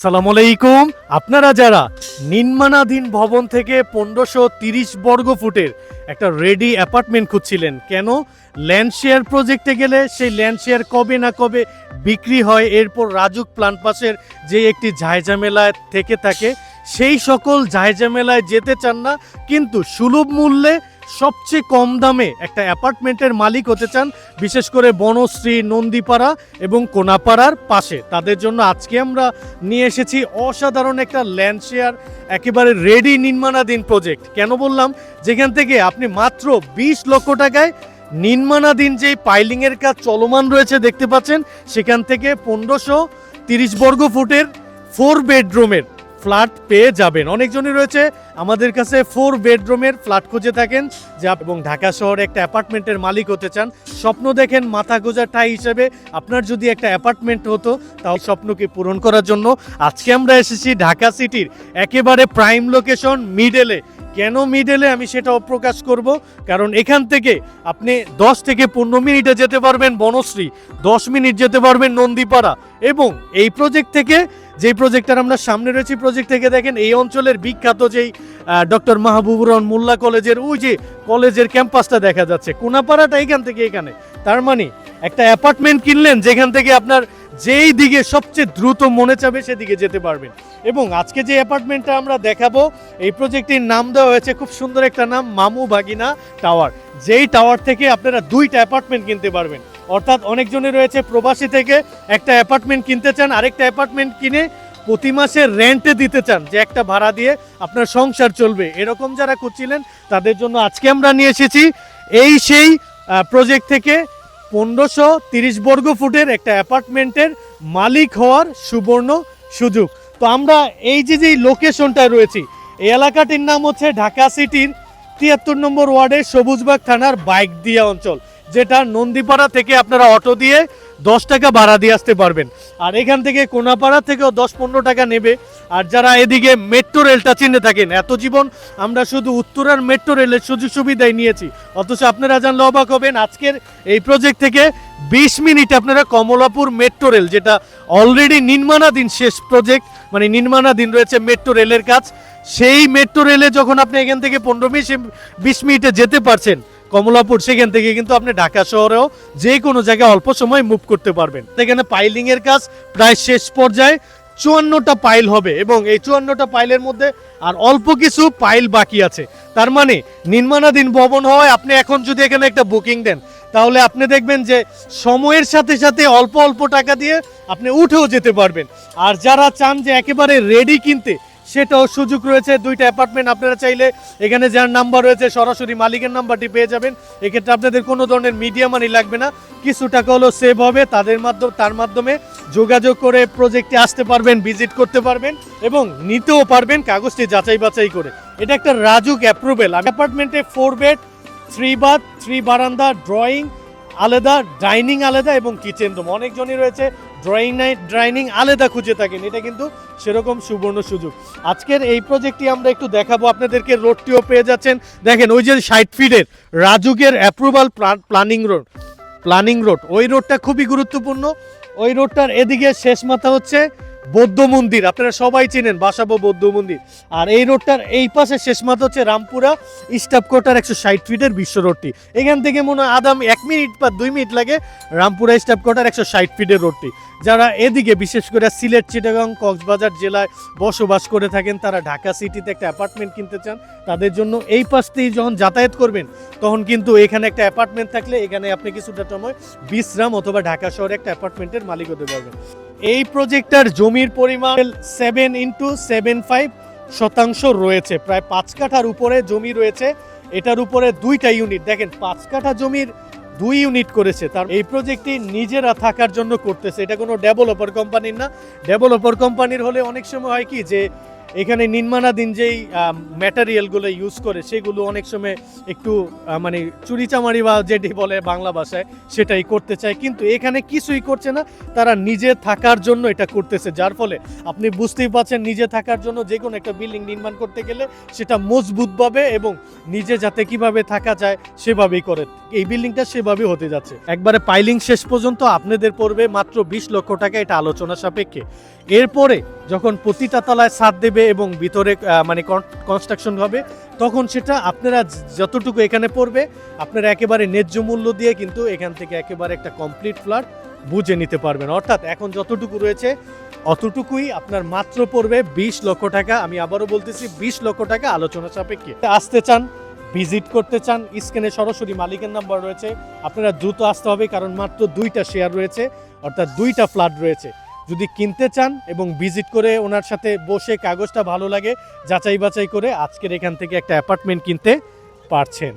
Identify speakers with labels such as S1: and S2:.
S1: সালামু আলাইকুম। আপনারা যারা নির্মাণাধীন ভবন থেকে 1530 বর্গ ফুটের একটা রেডি অ্যাপার্টমেন্ট খুঁজছিলেন, কেন ল্যান্ড শেয়ার প্রজেক্টে গেলে সেই ল্যান্ড শেয়ার কবে না কবে বিক্রি হয়, এরপর রাজুক প্ল্যান পাসের যে একটি ঝাইঝামেলায় থেকে থাকে, সেই সকল ঝাইঝামেলায় যেতে চান না, কিন্তু সুলভ মূল্যে সবচেয়ে কম দামে একটা অ্যাপার্টমেন্টের মালিক হতে চান, বিশেষ করে বনশ্রী, নন্দীপাড়া এবং কোনাপাড়ার পাশে, তাদের জন্য আজকে আমরা নিয়ে এসেছি অসাধারণ একটা ল্যান্ড শেয়ার, একেবারে রেডি নির্মাণাধীন প্রজেক্ট। কেন বললাম, যেখান থেকে আপনি মাত্র 20 লক্ষ টাকায় নির্মাণাধীন যে পাইলিংয়ের কাজ চলমান রয়েছে দেখতে পাচ্ছেন, সেখান থেকে 1530 বর্গ ফুটের 4 বেডরুমের ফ্ল্যাট পেয়ে যাবেন। অনেকজনই রয়েছে আমাদের কাছে 4 বেডরুমের ফ্ল্যাট খুঁজে থাকেন, এবং ঢাকা শহরে একটা অ্যাপার্টমেন্টের মালিক হতে চান, স্বপ্ন দেখেন মাথা গোঁজার ঠাঁই হিসেবে আপনার যদি একটা অ্যাপার্টমেন্ট হতো, তাহলে স্বপ্নকে পূরণ করার জন্য আজকে আমরা এসেছি ঢাকা সিটির একেবারে প্রাইম লোকেশন মিডলে। কেন মিডলে আমি সেটাও প্রকাশ করব, কারণ এখান থেকে আপনি 10 থেকে 15 মিনিটে যেতে পারবেন বনশ্রী, 10 মিনিট যেতে পারবেন নন্দীপাড়া, এবং এই প্রজেক্ট থেকে, যেই প্রজেক্টটার আমরা সামনে রয়েছি, প্রজেক্ট থেকে দেখেন এই অঞ্চলের বিখ্যাত যেই ডক্টর মাহবুবুর রহমান মোল্লা কলেজের ওই যে কলেজের ক্যাম্পাসটা দেখা যাচ্ছে, কোনাপাড়াটা এখান থেকে এখানে। তার মানে একটা অ্যাপার্টমেন্ট কিনলেন যেখান থেকে আপনার যেই দিকে সবচেয়ে দ্রুত মনে চাবে সেদিকে যেতে পারবেন। এবং আজকে যে অ্যাপার্টমেন্টটা আমরা দেখাবো, এই প্রজেক্টের নাম দেওয়া হয়েছে খুব সুন্দর একটা নাম, মামু ভাগিনা টাওয়ার। যেই টাওয়ার থেকে আপনারা 2টা অ্যাপার্টমেন্ট কিনতে পারবেন। অর্থাৎ অনেকজনই রয়েছে প্রবাসী থেকে একটা অ্যাপার্টমেন্ট কিনতে চান, আরেকটা অ্যাপার্টমেন্ট কিনে প্রতি মাসে রেন্টে দিতে চান, যে একটা ভাড়া দিয়ে আপনার সংসার চলবে, এরকম যারা খুঁজছিলেন তাদের জন্য আজকে আমরা নিয়ে এসেছি এই সেই প্রজেক্ট থেকে 1530 বর্গ ফুটের একটা অ্যাপার্টমেন্টের মালিক হওয়ার সুবর্ণ সুযোগ। তো আমরা এই যে লোকেশনটা রয়েছি, এই এলাকাটির নাম হচ্ছে ঢাকা সিটির 73 নম্বর ওয়ার্ডের সবুজবাগ থানার বাইক দিয়া অঞ্চল, যেটা নন্দীপাড়া থেকে আপনারা অটো দিয়ে 10 টাকা ভাড়া দিয়ে আসতে পারবেন, আর এখান থেকে কোনাপাড়া থেকেও 10-15 টাকা নেবে। আর যারা এদিকে মেট্রো রেলটা চিনে থাকেন, এত জীবন আমরা শুধু উত্তরার মেট্রো রেলের সুযোগ সুবিধাই নিয়েছি, অথচ আপনারা জানলে অবাক হবেন, আজকের এই প্রজেক্ট থেকে 20 মিনিট আপনারা কমলাপুর মেট্রো রেল, যেটা অলরেডি নির্মাণাধীন শেষ প্রজেক্ট, মানে নির্মাণাধীন রয়েছে মেট্রো রেলের কাজ, সেই মেট্রো রেলে যখন আপনি এখান থেকে 15-20 মিনিটে যেতে পারছেন কমলাপুর, সেখান থেকে কিন্তু আপনি ঢাকা শহরেও যে কোনো জায়গায় অল্প সময় মুভ করতে পারবেন। এখানে পাইলিং এর কাজ প্রায় শেষ পর্যায়ে, 54টা পাইল হবে, এবং এই 54টা পাইলের মধ্যে আর অল্প কিছু পাইল বাকি আছে। তার মানে নির্মাণাধীন ভবন হয়, আপনি এখন যদি এখানে একটা বুকিং দেন, তাহলে আপনি দেখবেন যে সময়ের সাথে সাথে অল্প অল্প টাকা দিয়ে আপনি উঠেও যেতে পারবেন। আর যারা চান যে একেবারে রেডি কিনতে, সেটাও সুযোগ রয়েছে। 2টা অ্যাপার্টমেন্ট আপনারা চাইলে এখানে যার নাম্বার রয়েছে সরাসরি মালিকের নাম্বারটি পেয়ে যাবেন। এক্ষেত্রে আপনাদের কোনো ধরনের মিডিয়া মানি লাগবে না, কিছু টাকা হলো সেভ হবে, তার মাধ্যমে যোগাযোগ করে প্রজেক্টে আসতে পারবেন, ভিজিট করতে পারবেন এবং নিতেও পারবেন কাগজটি যাচাই বাছাই করে। এটা একটা রাজুক অ্যাপ্রুভেল অ্যাপার্টমেন্টে 4 বেড, 3 বাথ, 3 বারান্দা, ড্রয়িং আলাদা, ডাইনিং আলাদা এবং কিচেন রুম। অনেকজনই রয়েছে ডাইনিং আলাদা খুঁজে থাকেন, এটা কিন্তু সেরকম সুবর্ণ সুযোগ। আজকের এই প্রজেক্টটি আমরা একটু দেখাবো আপনাদেরকে। রোডটিও পেয়ে যাচ্ছেন, দেখেন ওই যে 60 ফিটের রাজুকের অ্যাপ্রুভাল প্ল্যানিং রোড, ওই রোডটা খুবই গুরুত্বপূর্ণ। ওই রোডটার এদিকে শেষ মাথা হচ্ছে বৌদ্ধ মন্দির, আপনারা সবাই চিনেন বাসাবো বৌদ্ধ মন্দির। আর এই রোডটার এই পাশে শেষ মাথা হচ্ছে রামপুরা স্টাফ কোয়ার্টার 160 ফিটের বিশ্ব রোডটি। এখান থেকে মনে হয় 1 মিনিট বা 2 মিনিট লাগে রামপুরা স্টাফ কোয়ার্টার 160 ফিটের রোডটি। যারা এদিকে বিশেষ করে সিলেট, চিটাগাং, কক্সবাজার জেলায় বসবাস করে থাকেন, তারা ঢাকা সিটিতে একটা অ্যাপার্টমেন্ট কিনতে চান, তাদের জন্য এই পাশ থেকে যখন যাতায়াত করবেন, তখন কিন্তু এখানে একটা অ্যাপার্টমেন্ট থাকলে এখানে আপনি কিছুটা সময় বিশ্রাম অথবা ঢাকা শহরে একটা অ্যাপার্টমেন্টের মালিক হতে পারবেন। এই প্রজেক্টটার জমির পরিমাণ 7x75% রয়েছে, প্রায় 5 কাঠার উপরে জমি রয়েছে। এটার উপরে 2টা ইউনিট, দেখেন 5 কাঠা জমির 2 ইউনিট করেছে। তার এই প্রজেক্টটি নিজেরা থাকার জন্য করতেছে, এটা কোনো ডেভেলপার কোম্পানির না। ডেভেলপার কোম্পানির হলে অনেক সময় হয় কি যে এখানে নির্মাণাধীন যেই ম্যাটেরিয়ালগুলো ইউজ করে সেগুলো অনেক সময় একটু মানে চুরিচামারি বা যেটি বলে বাংলা ভাষায় সেটাই করতে চায়, কিন্তু এখানে কিছুই করছে না, তারা নিজে থাকার জন্য এটা করতেছে। যার ফলে আপনি বুঝতেই পারছেন নিজে থাকার জন্য যে কোনো একটা বিল্ডিং নির্মাণ করতে গেলে সেটা মজবুতভাবে এবং নিজে যাতে কিভাবে থাকা যায় সেভাবেই করে। এই বিল্ডিংটা সেভাবেই হতে যাচ্ছে। একবারে পাইলিং শেষ পর্যন্ত আপনাদের পড়বে মাত্র 20 লক্ষ টাকা, এটা আলোচনা সাপেক্ষে। এরপরে যখন প্রতিটা তলায় ছাদ দেবে এবং ভিতরে মানে কনস্ট্রাকশন হবে, তখন সেটা আপনারা যতটুকু এখানে পড়বে আপনারা একেবারে ন্যায্য মূল্য দিয়ে কিন্তু এখান থেকে একেবারে একটা কমপ্লিট ফ্ল্যাট বুঝে নিতে পারবেন। অর্থাৎ এখন যতটুকু রয়েছে অতটুকুই আপনার মাত্র পড়বে 20 লক্ষ টাকা। আমি আবারও বলতেছি 20 লক্ষ টাকা আলোচনা সাপেক্ষে। আসতে চান, ভিজিট করতে চান, স্ক্রিনে সরাসরি মালিকের নাম্বার রয়েছে, আপনারা দ্রুত আসতে হবে, কারণ মাত্র 2টা শেয়ার রয়েছে, অর্থাৎ 2টা ফ্ল্যাট রয়েছে। যদি কিনতে চান এবং ভিজিট করে ওনার সাথে বসে কাগজটা ভালো লাগে যাচাই বাছাই করে আজকের এখান থেকে একটা অ্যাপার্টমেন্ট কিনতে পারছেন।